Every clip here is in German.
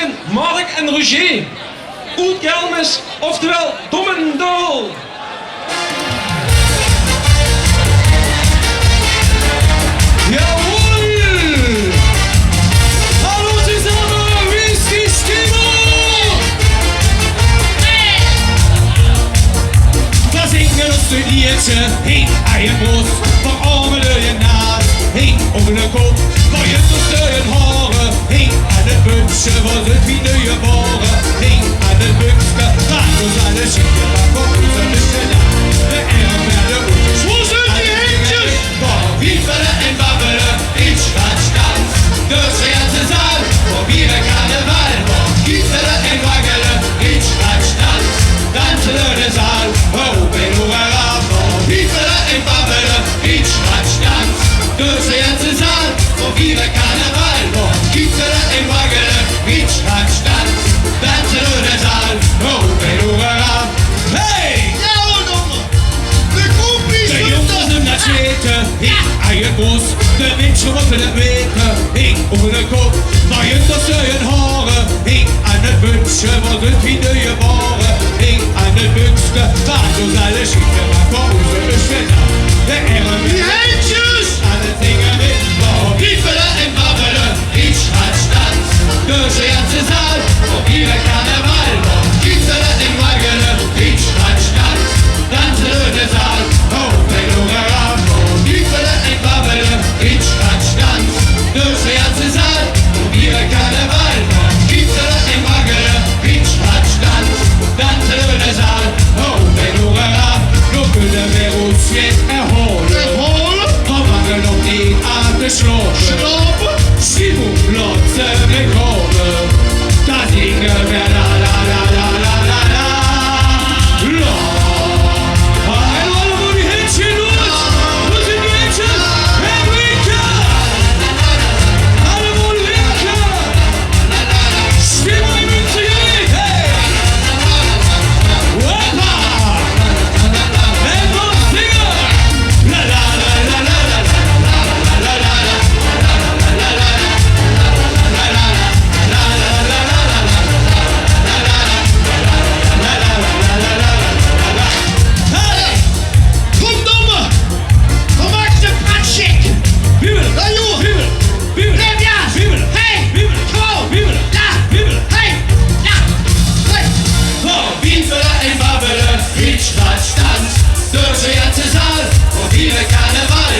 zijn Mark en Roger. Oud Kermis, oftewel Dommendal. Jawohl! Hallo zusammen, wie ist die Stimmung? Wir singen uns de liedje, heen aan je borst, verarmelen je naast, heen over de kop, waar je versteuren haren, heen aan het buksje, waar het wie nieuwe waren, heen aan het bukske, waar ons alle schieten, waar komt onze luchten aan, de Ehren werden uns. Wo sind die Händchen? Waar wiefelen en babbelen, in Stadtstanz, durch die ganze Saal, wo wir Karneval, waar wiefelen en waggelen, in Stadtstanz, dansen de zaal, open hoera, waar wiefelen en babbelen, in Stadtstanz, durch die ganze Saal, wo wir Karneval, waar wiefelen en waggelen, in Stadtstanz, dansen de zaal, open hoera. Hey! Ja hoor, jongen. De groepjes De van jongens in dat zweten, ik aan je borst, de mensen moeten het weten, ik over de kop, waar je versteuren haren, ik aan het buksje, wat het wie nieuwe waren, ik aan het bukske, waar ons alle schieten, waar komt onze luchten aan, de Ehren die Händjes. aan het zingen met, waar wiefelen en babbelen, in Stadtstanz, durch die ganze Saal, wo wir Karneval, waar wiefelen en waggelen, in Stadtstanz, dansen de zaal, open hoera, waar wiefelen en babbelen, in Stadtstanz, durch die ganze Saal, wo wir Karneval, waar wiefelen en waggelen, in Stadtstanz, dansen de zaal, open hoera, nu kunnen we ons weer erholen. Holen. We wagen nog niet aan te slopen. Slopen. Simon, Lotze, wir kommen. Da singen wir la la la la la la la. La. Hallo, alle, wo die Händchen los? Wo sind die Händchen? Herr Winker! Alle, wo die Winker? Stimmung im München, hey! Woppa! Helfer, Finger! La la la la la la la la la la la. Kom domme. We maken de praatcheck. Ja joh. Blijf ja. Hey. Gewoon. Ja. Hey. Ja. Hey. Wiefelen en babbelen, in Stadtstanz, durch die ganze Saal, wo wir Karneval,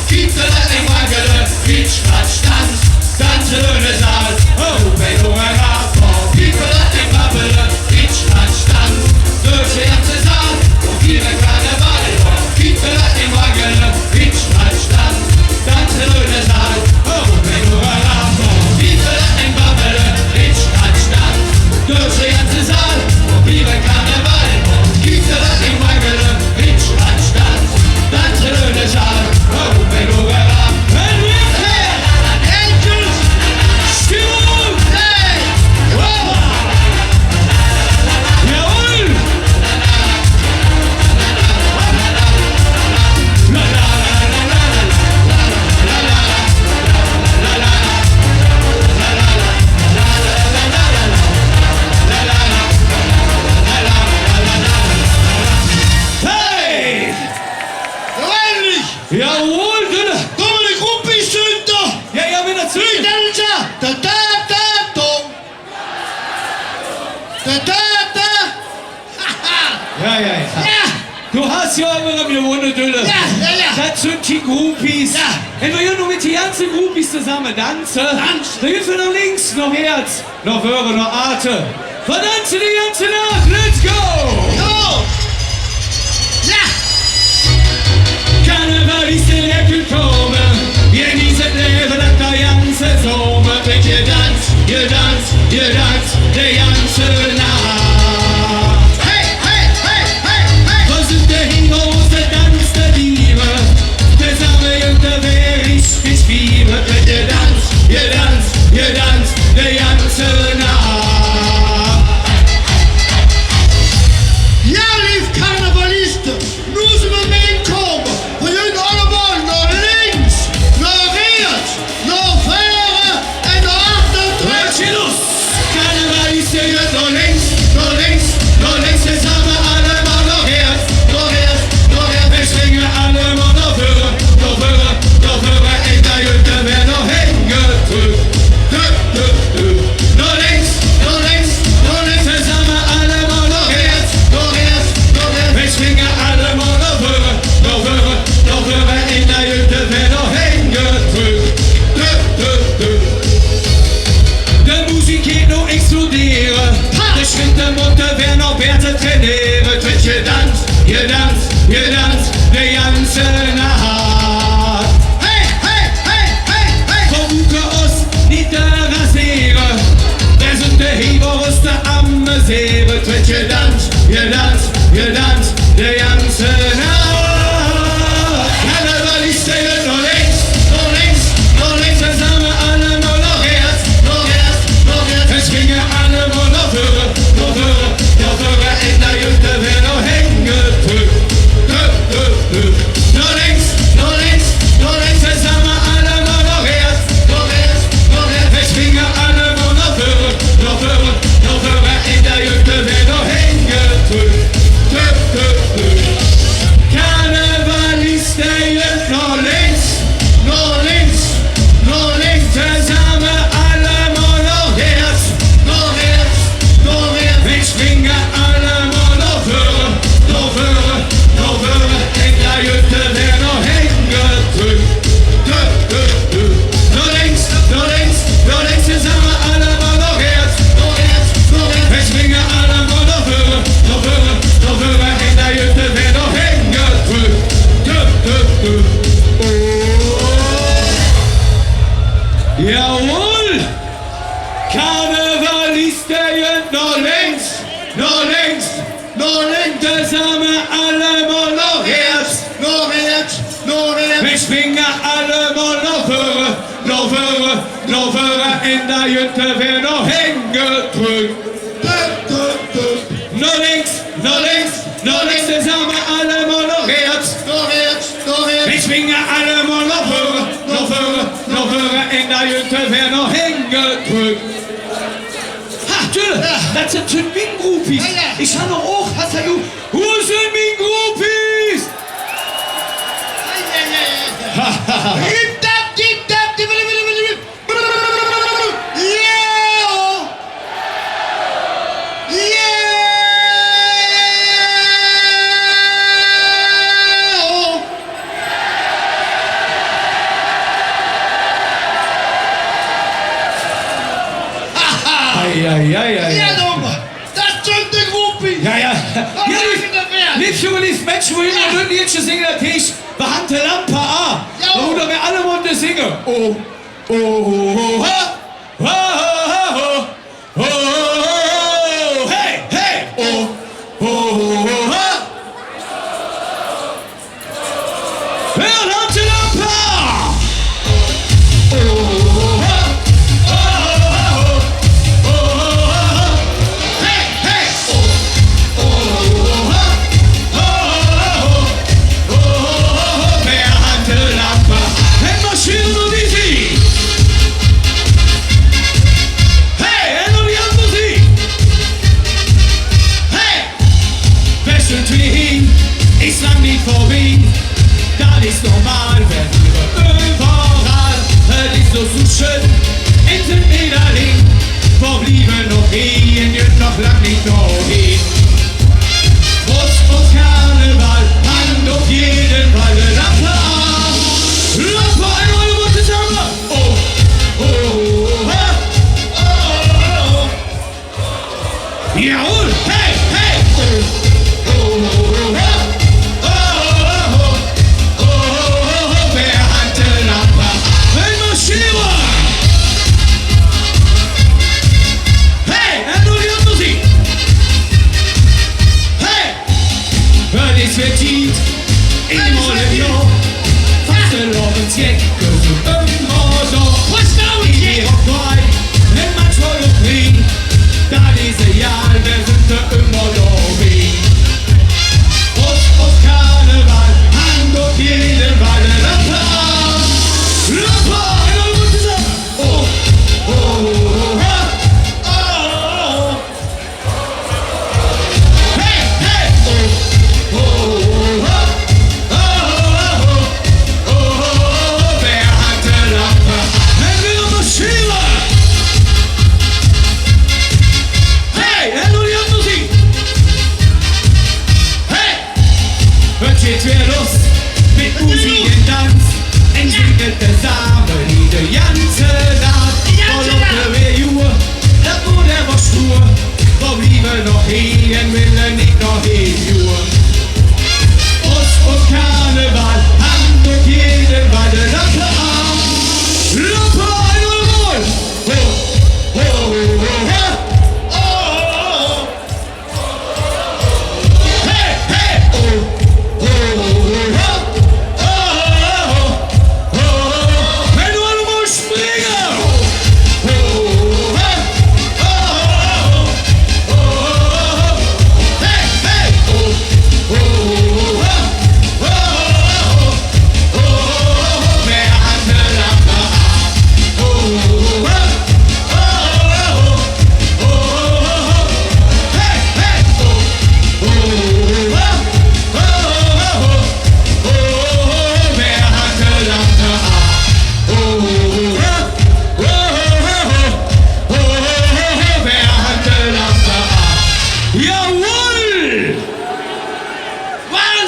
wiefelen en waggelen, in Stadtstanz, dansen de zaal, open hoera, wiefelen en babbelen, in Stadtstanz, durch die ganze Saal, wo wir Karneval, wiefelen en waggelen, in Stadtstanz, dansen de zaal, open hoera, wiefelen en babbelen, in Stadtstanz, durch die ganze Saal, wo wir Karneval, wiefelen en waggelen, in Stadtstanz, dansen de zaal, open hoera. En weer Händjes. Stimmung! Hey. Hoppa! Jawohl! La la la la la la la la la Hey! Geweldig. Jawohl, Dünne! Domme de groepjes zunter. Ja, ja, weer dat Drie dansen. Da da da dom. Da da da. Haha. Ja, ja, ja. Ja. Du hast ja immer wieder Wunder, Dünne. Ja, ja, ja. Das sind die Groupies. Ja. Wenn wir hier noch mit den ganzen Groupies zusammen tanzen, dann gehen wir nach links, nach Herz, nach Wöre, nach Arte. Verdanzen die ganze Nacht. Let's go! Jo. Ja. Karneval ist der Lecke kommen. Wir genießen Leben nach der ganzen Sommer. Wenn ihr tanzt, ihr tanzt, ihr tanzt, der ganze Nacht. Hey, hey, hey, hey, hey. Was sind der Heroes, der Tanz der Liebe? Der Samme und der Wehr ist gespielt. Wenn ihr tanzt, ihr tanzt, ihr tanzt, der ganze Nacht. Ja, lief Karnevalisten. Nu zijn we meekomen. We jullie allemaal naar links, naar rechts, naar voren en naar achter terug. Hört ihr los? Karneval wir tanzen die ganze Nacht. Karnevalisten nur links, nur links, nur links, dann sagen wir alle nur noch Herz, nur Herz, nur Herz. Es gingen alle nur noch Hörer, nur Hörer, nur Hörer, in der Jüte werden noch hängen gedrückt. Nur links, nur links, nur links, dann sagen wir alle nur noch Herz, nur Herz, nur Herz. Es gingen alle nur noch Hörer, nur Hörer, nur Hörer, in der Jüte werden noch hängen gedrückt. Karnevalisten nur links, nur links, nur links, dann sagen wir alle nur noch Herz, nur Herz, nur Herz. Ich schwinge alle nur noch Hörer, nur Hörer, nur Hörer, in der Jüte werden noch hängen gedrückt. Nur links, nur links, nur links, dann sagen wir alle nur noch Herz, nur Herz, nur Herz. Ich schwinge alle nur noch Hörer, nur Hörer, nur Hörer, in der Jüte werden noch hängen gedrückt. Jawohl! Karnevalisten nur links, nur links, nur links, das haben wir alle nur noch Herz, nur Herz, nur Herz. wir schwingen alle nur noch Hörer, noch Hörer, noch Hörer, in der Jüte werden noch hängen gedrückt. Nur links, nur links, nur links, das haben wir alle nur noch Herz. Nur Herz, nur Herz. Ich schwinge alle mal noch Hörer, noch Hörer, noch Hörer, in der Jüte werden noch hängen gedrückt. Ha, Tülle, das sind meine Groupies. Ja, ja. Ich habe noch auch, hast du, wo sind meine Groupies? Gib das, gib das, gib das. Ja, Ja, nochmal. Das sind die Groupie. Ja, ja. Was Ja, ist denn wer? lieb Junge, lieb Menschen, wo immer würden die jetzt schon singen, der Tisch, behante Lampe A. Ja. Da wo wir alle Munde singen. Oh, oh, oh, ha, ha, ha, ha, oh, hey, hey, oh, oh, ha. Behante Lampe A. Oh, ha, oh, oh, hey, hey, behante Lampe. Hey, marschieren nur die Sie. Hey, nur die andere Sie. Hey, wäschelt Wien, ist lang nicht vor Wien. Das ist normal, wenn überall, das ist so schön. In den Niederlingen, wo blieben noch hin, noch lang nicht noch hin. Prost und Karneval, Hand auf jeden Fall, Lampe an. Lampe an, eure Worte zusammen. Oh, oh, ha, oh, oh. Jawohl, hey, hey. Oh, oh, ha, oh, oh, oh. Behante Lampe, hey, marschieren. Hey, nur die andere Sie.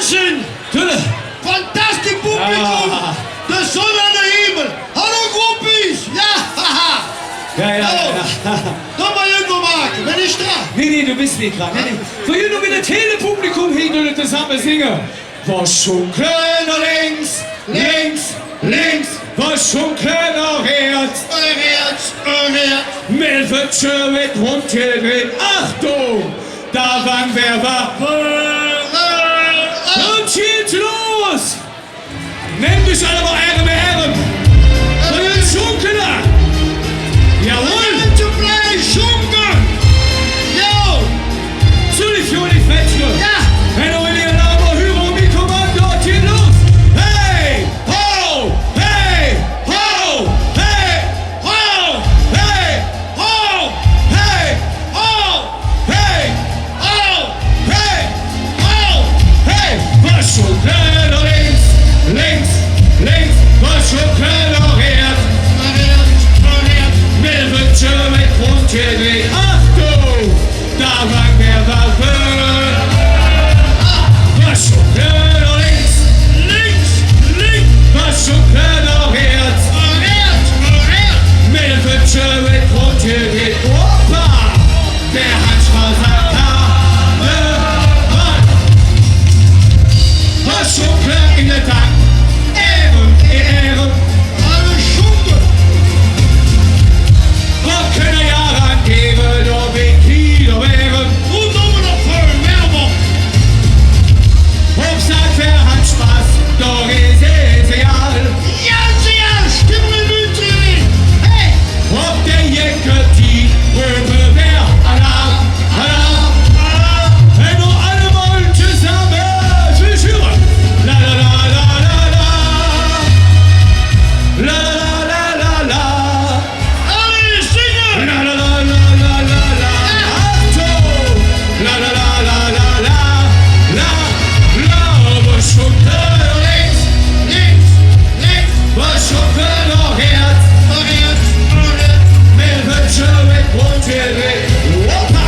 Wahnsinn! Tulle. Fantastisch Publikum! Ah. De zon aan de hemel! Hallo groepjes! Ja, haha! Ja. Doch mal irgendwo maken, ben ich da? Nee, du bist nicht dran. Nee. So, hier nur mit dem Telepublikum hin und zusammen singen. Was schon kleiner links. Was schon kleiner rechts. Melvetsche mit rumgedreht. Achtung, da waren wer war. Und geht's los. Nennt mich alle mal Herren. So, jetzt Schunkeler. Jawohl. Zu blij, zongen! Yo! Zullig, Juli, Fetschke. Ja! En dan wil je nou maar huren wie commando, geht los. Hey, ho, hey, ho, hey, ho, hey, ho, hey, ho, hey, ho, hey, ho, hey. Was schon kleiner links, was schon kleiner rechts. Melvetsche mit rumgedreht. Achtung, da war wer Waffe. Was schon kleiner links, was schon kleiner rechts. Melvetsche mit rumgedreht. Opa, der Handschwasser was schon klar in der Tag. Ehren. Alle zongen! Wat kunnen jaren geven door weer wären? Hoe noemen we dat voor een melbourne? Hochzeit wer hat Spaß, doch ist es egal. Ja, stimmen in München! Hey! Ob der Jäcke die Röbe wer Alarm. Wenn du alle mal zusammen, ich will hören. La la la la la la. La la la la la. Alle zingen! La la la la la la la. Achtung! La la la la la la. Was schon kleiner links, was schon kleiner rechts. Melvetsche mit rumgedreht. Opa,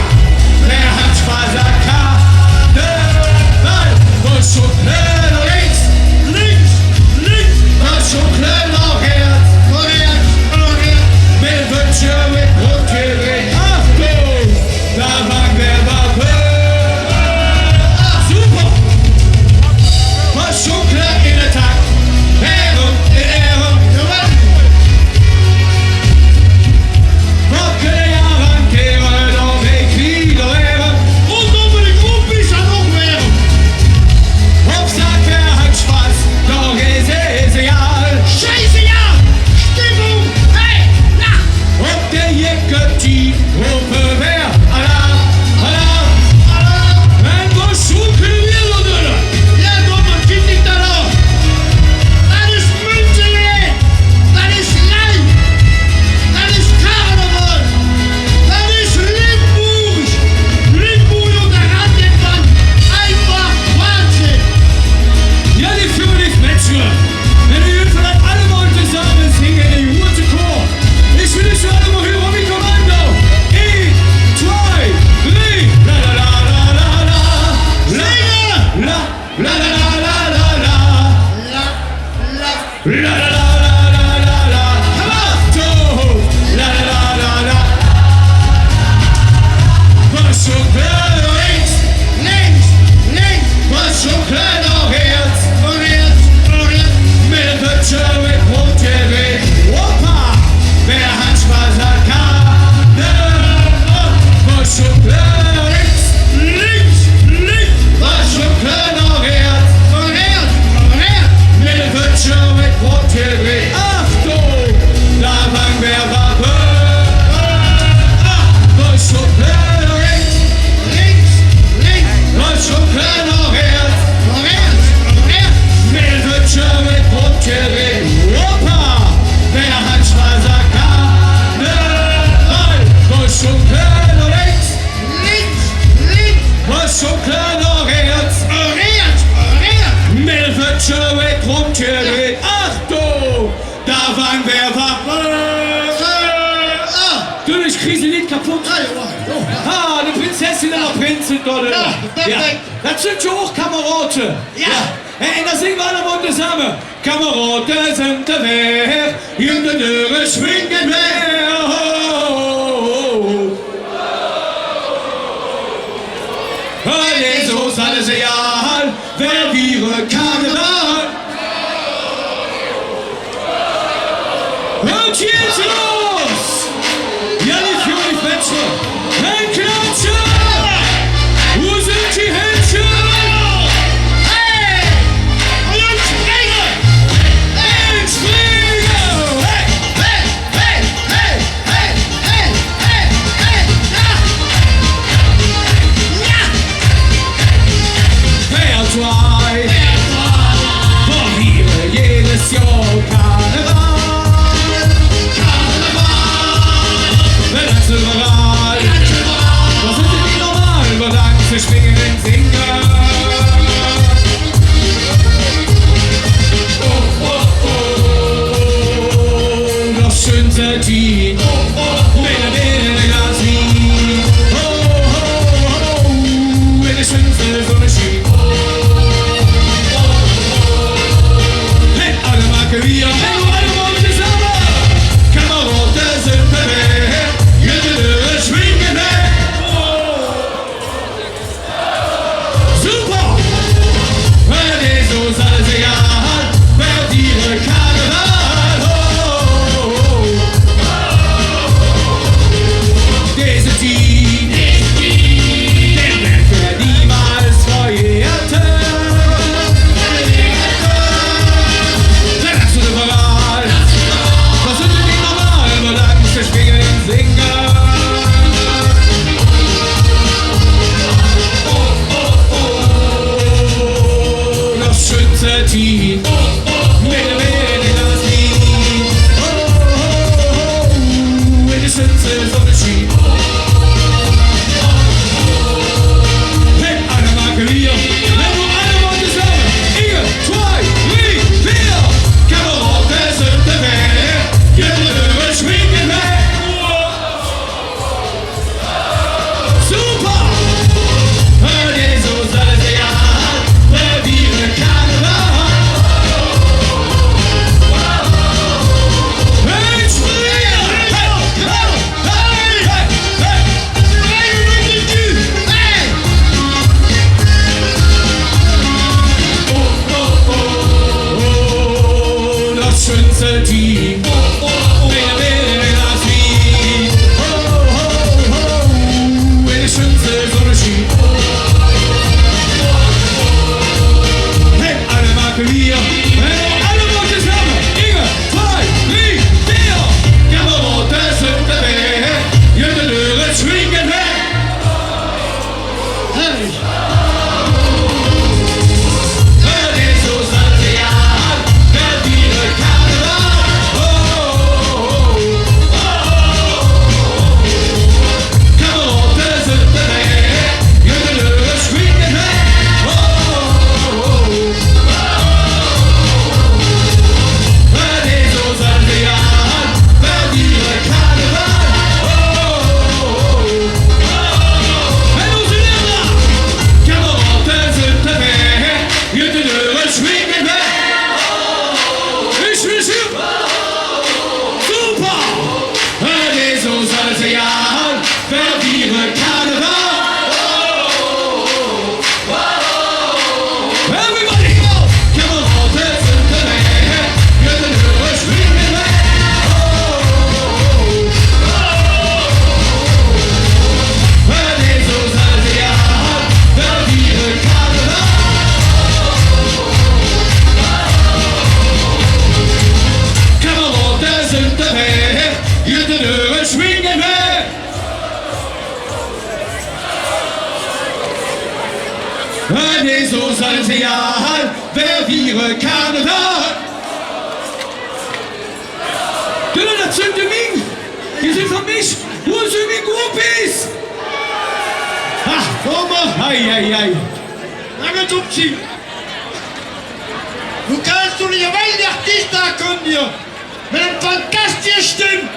wer hat Spaß an Karneval? Was schon kleiner links, was schon kleiner rechts. Melvetsche mit rumgedreht. Achtung, da war wer Waffe. Super! Was schon klar in der Tag. Ehren. Wat kunnen jaren keren door week wären? Hoe noemen de groepjes aan nog weer? Hochzeit wer hat Spaß, doch ist es egal. Scheiße, ja! Stimmung! Hey! Na! Ob der Jäcke die Rufe wer Alarm. Wenn wir schunkeln wir oder? Ja, Dommer, kijk niet daarop! Dat is München! Dat is Leid! Dat is Karneval! Dat is Limburg! Limburg und der Randband! Einfach Wahnsinn! Ja, die führen nicht Metzger. Wenn ihr hier vielleicht alle mal zusammen singen, die Hurte Chor. Ich will nicht alle mal hören wie Kommando. 1, 2, 3. La la la la la la. Singen! La la la la la la la. La, La la la la la la la. Achtung! La la la la la. Was schon kleiner links, was schon kleiner rechts. Melvetsche mit rumgedreht. Opa, wer hat Spaß an Karneval? Was schon kleiner links, was schon kleiner rechts. Melvetsche mit rumgedreht. Achtung, da war wer Waffe. Was schon kleiner links, was schon kleiner rechts. Melvetsche mit rumgedreht. Opa, wer hat Spaß an Karneval? Was schon kleiner links, was schon kleiner rechts. Melvetsche mit rumgedreht. Achtung, da waren wer Waffe. Du, ich kriege sie nicht kaputt. gut? Ja, ja. Ah, die Prinzessin und der Prinz sind dort. Ja, perfekt. Das sind schon auch Kameraden. Ja. Hey, das singen wir alle mal zusammen. Kameraden sind der Weg, in der Dürre schwingen wir. Jesus alles Jahr, wer wäre Karneval? Und jetzt los! Ja, nicht Juli Fletcher, ein Klatscher! Wo sind die Händchen? Hey! Und jetzt springen! Ein Springer! Hey! Hey! Hey! Hey! Hey! Hey! Hey! Hey! Ja! Ja! Wer zwei? Von hier jedes Jahr Karneval! Wenn das überall, was sind denn die normal? Über Dank schwingen und singen. Oh, oh, oh, das schönste Team. Wenn das Lied. Oh, oh, oh, wenn das schönste Sonne schien. Hey, alle Marke wir, hey, alle wollen zusammen. Kameraden sind bewegt. Jede schwingen weg. Super! Wenn Jesus alles egal, wer ihre Karneval. Diese Team, den werden wir niemals verjährten. Der Rest ist überall. Was sind denn die normal? Nur lang zu schwingen und singen. Das schönste Team. Mit das Lied. Wenn die schönste Sonne schien. Hey, alle Marke wir. Wenn du alle wollen zusammen. Inge, 2, 3, 4. Kameraden sind bewegt. Jede schwingen weg. Super! Hör Jesus alles egal, wer wäre Karneval? Ein Springer! Hey, hey, hey, hey! Oh, das schönste Team. Wer das Lied? Wenn die schönste Sonne schien. Hey, alle Marke wir. Hey, alle wollen zusammen. Inge, 2, 3, 4. Kameraden sind dabei. Jede Löre schwingen weg. Herrlich! Hör Jesus alles egal, wer wäre Karneval? Kameraden sind dabei, jede Löre schwingen weg. Hör Jesus alles egal, wer wäre Karneval? Hey, unsere Lehrer! Kameraden sind dabei, jede Löre schwingen weg. Ich will super! Super! Hör Jesus alles egal, wer wäre Karneval? Everybody! Kameraden sind dabei, jede Löre schwingen weg. Hör Jesus alles egal, wer wäre Karneval? Kameraden sind dabei, jede Löre schwingen weg. Hör Jesus alles egal, wer wäre Karneval? Du, das sind die Ming. Die sind von mich. Wo sind die Groupies? Ach, Oma. Ei, ei, ei. Lange Tupsi! Du kannst doch nicht einen Artist ankündigen! Mit einem fantastischen Stimme!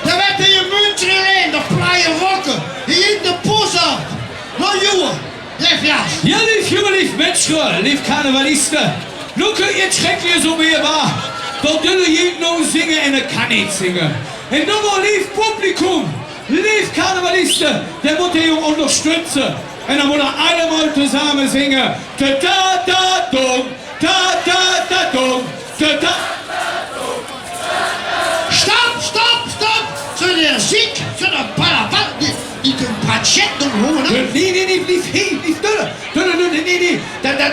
Der wird hier in München mensen alleen, de plaaien rokken. Hier in de poza. Nou jongen, leef jas. Ja, lief jongen, lief Menschen, lief Karnevalisten. Nu könnt ihr schrecklich so wie ihr war. Dort dürfen jeden noch singen und er kann nicht singen. Und dann war lief Publikum, lief Karnevalisten, der muss den Jungen unterstützen. Und dann muss er alle mal zusammen singen. Ta-ta-ta-dum, ta-ta-ta-dum, ta-ta. Stop, stop, stop. Zu der Sieg, zu der Balabal, die können Patschetten holen. Nee, lief hin, lief nee.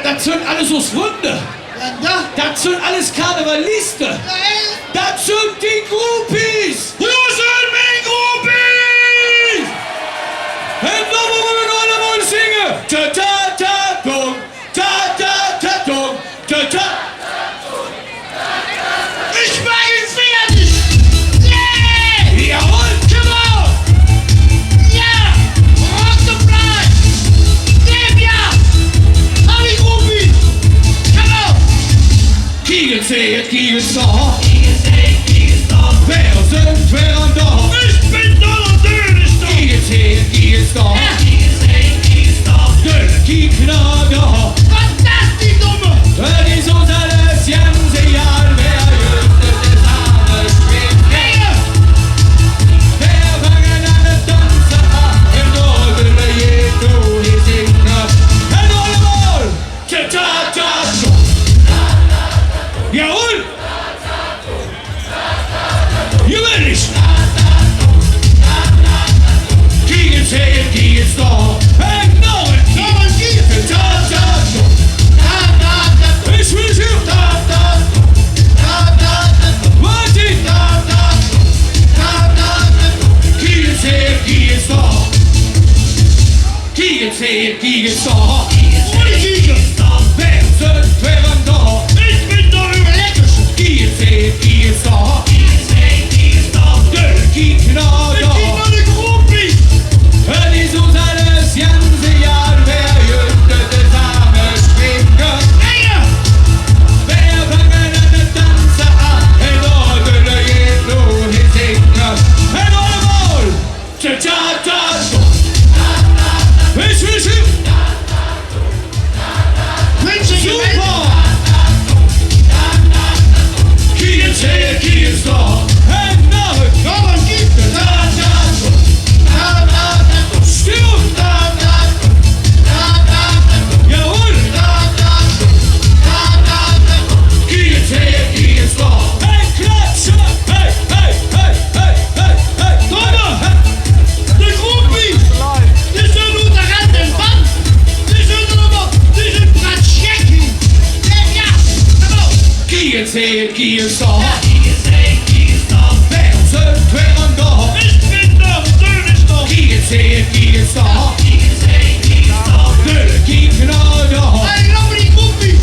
Das sind alles aus Wunder. Ja, da. Das sind alles Karnevalisten. Das sind die Groupies. Wo sind meine Groupies? Und dann wollen wir noch einmal singen. Ta-ta-ta-dum, ta-ta-ta-dum, ta-ta. Ich mag ihn fertig. Yeah! Jawohl. Come on! Ja! Rock the Fleisch! Lev ja! Alle Groupies! Come on! Kiegel zählt, Kiegel star. Wer sind, wer an da? Ich bin Donnerstag! Kiegel zählt, Kiegel star. Dölle Kiegler da. Was das, die Dumme? Das ist uns alles ganz egal, wer jüngste des Armes springt. Hey! Wer fangen an den Tanzen an, im Norden der Jesu die Singer. Und allemal, ta-ta-ta-ta. Jawohl! Gewöhnlich! Kiegel zählt, Kiegel star. Und Norden, Kommen Sie! ta-ta-ta. Ich will sie. Martin! Kiegel zählt, Kiegel star. Kiegel zählt, Kiegel star. Ohne Kiegel! Wer sind, wer an da? Ich bin doch überleckerste! Kiegel zählt, Kiegel star. Dölle Kiegler Ich da. bin doch die Groupies! Und ist uns alles ganz egal, wer jüngste des Armes springt. Hey! Wer fangen an den Tanzen an, in Norden der Jesu die Singer. Und allemal, ta-ta-ta-ta. Ich will sie. Wünsche gewinnt! Super! Kiegel zählt, Kiegel star. Und Norden, Kommen Sie! ta-ta-ta. Stimmung! Jawohl! Kiegel zählt, Kiegel star. Hey, Klatsche! Hey, hey, hey, hey, hey, hey! Donner! Die Groupies! Die sind unter Rand im Band! Die sind aber, die sind Bratschecki! Lev ja! Come on! Kiegel zählt, Kiegel star. Wer sind, wer an da? Ich bin doch Dönerstoff! Kiegel zählt, Kiegel star. Dölle Kiegler da. Hey, glaub die Groupies!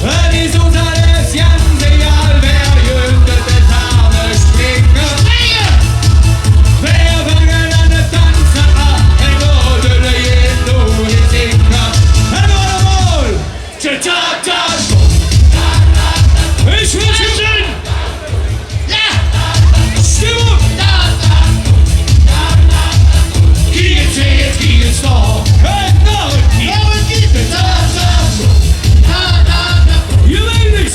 Und ist uns alles ganz egal, wer jüngste des Armes springt. Hey! Wer fangen an den Tanzen an, in Norden der Jesu die Singer. Und allemal, ta-ta-ta. Ich will sie. Ja! Stimmung! Kiegel zählt, Kiegel star. Und Norden, Kommen Sie! gewöhnlich.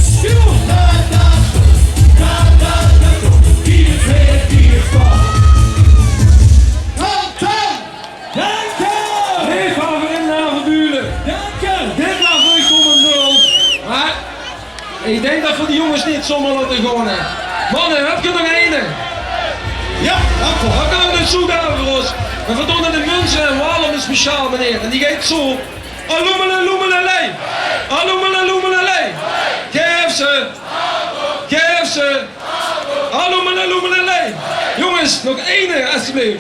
Stimmung! Kiegel zählt, Kiegel star. Danke! Nee, favoriet naar de buren. Danke! Dit mag niet om een nul. Maar ik denk dat we die jongens niet zomaar laten gaan. Hè. Mannen, heb je nog een? Ja, danke! Dan kunnen we het zoeken voor ons. We verdonnen de Munzen en Walen is speciaal, meneer. En die gaat zo. Alumele, loemelelei. Alumele, loemelelei. Geef ze. Geef ze. Alumele, loemelelei. Jongens, nog één alsjeblieft.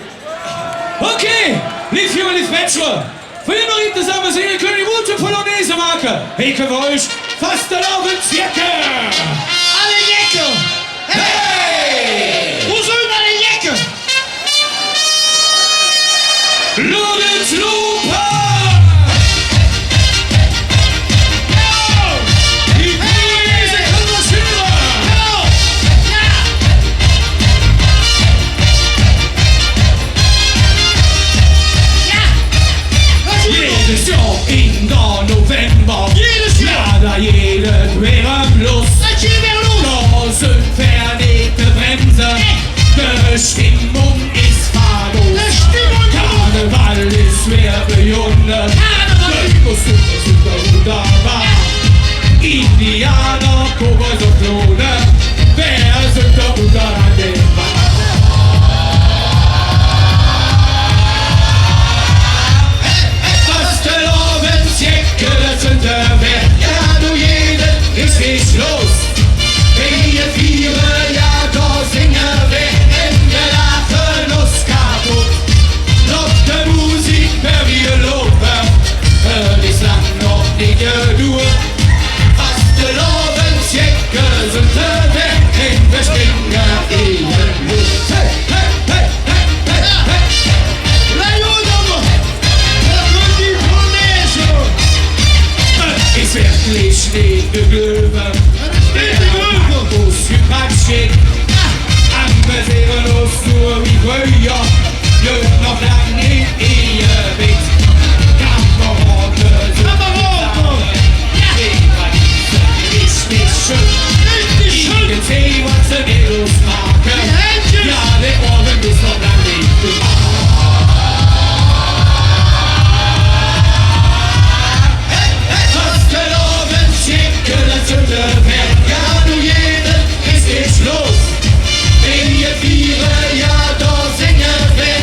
Okay, lief Junge, lief Menschen. Wenn ihr noch nicht zusammen singen könnt, ihr gute Polonaise machen. Hey, können wir euch fast erlauben, Zirke. Alle Jacke! Hey! Wo sind alle Jacke? Lorenz Lupa! Die Polonaise können wir hören. Zwerbejonnen. Super, super, super, wunderbar. Indianer, Cowboys und Klone. Wer sind da unter an dem Mann? Fastelavn, Tjecker, sind der Wer. Ja, du jeden ist nicht los. Wenn ihr vieren, ja, da singen wir. Wir lachen uns kaputt. Noch der Musik, mehr wir loben. Das lang noch nicht durch. Fastelavn, Tjecker, sind der Wer. Wir springen in den Luft. Hey, hey, hey, hey, hey, hey. Leonard, da kommt die Polizei. Ist wirklich nicht geglöben. Patrick, wir sehen uns nur wie früher. Löt noch lang nicht ihr Witz. Kameraden, richtig schön. You can see what's the middle smarter. Ja, der Morgen ist noch lang nicht gemacht. Fastelavn, Tjecker, sind der Wer. Ja, du jeden ist nicht los. Wenn ihr vieren, ja, da singen wir.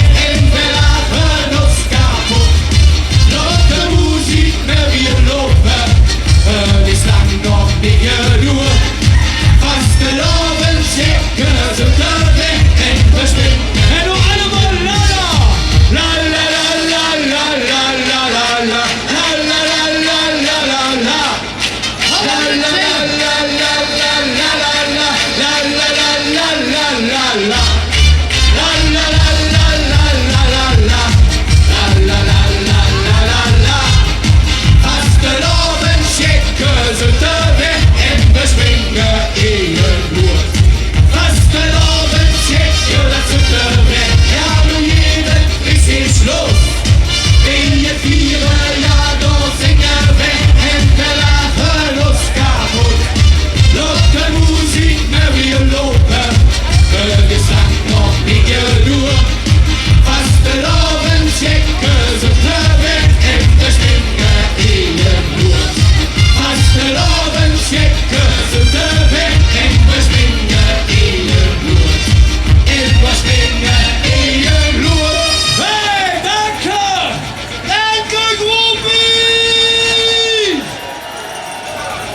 Wir lachen uns kaputt. Laute Musik, mehr wir loben. Das lang noch nicht durch. Fastelavn, Tjecker, sind der Wer. Wir springen. Hey, noch einmal, la la la la la la la la la la la la la la la la. Fastelavn, Tjecker, sind der Wer. Wir springen in den Blut. Fastelavn, Tjecker, sind der Wer. Ja, du jeden ist nicht los. Wenn ihr vieren, ja, da singen wir. Wir lachen uns kaputt. Laute Musik, mehr wir loben. Das lang noch nicht durch. Fastelavn, Tjecker, sind der Wer. Wir springen in den Blut. Fastelavn, Tjecker, sind der Wer. Wir springen in den Blut. Wir springen in den Blut. Hey, danke! Danke, Groepie!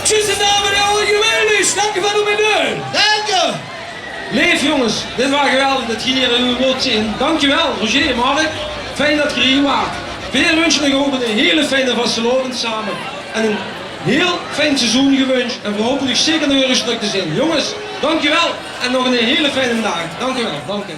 Tschüss, dames en heren, juwelisch. Dank u wel om te doen. Danke! Leef jongens, dit was geweldig dat jullie er uw woord in. Dankjewel Roger, Mark. Fijn dat je hier waart. Veel wensen nog ook een hele fijne vastelavn samen. En een heel fijn seizoen gewenst. En we hopen nog zeker nog weer eens terug te zien. Jongens, dankjewel. En nog een hele fijne dag. Dankjewel. Dank je.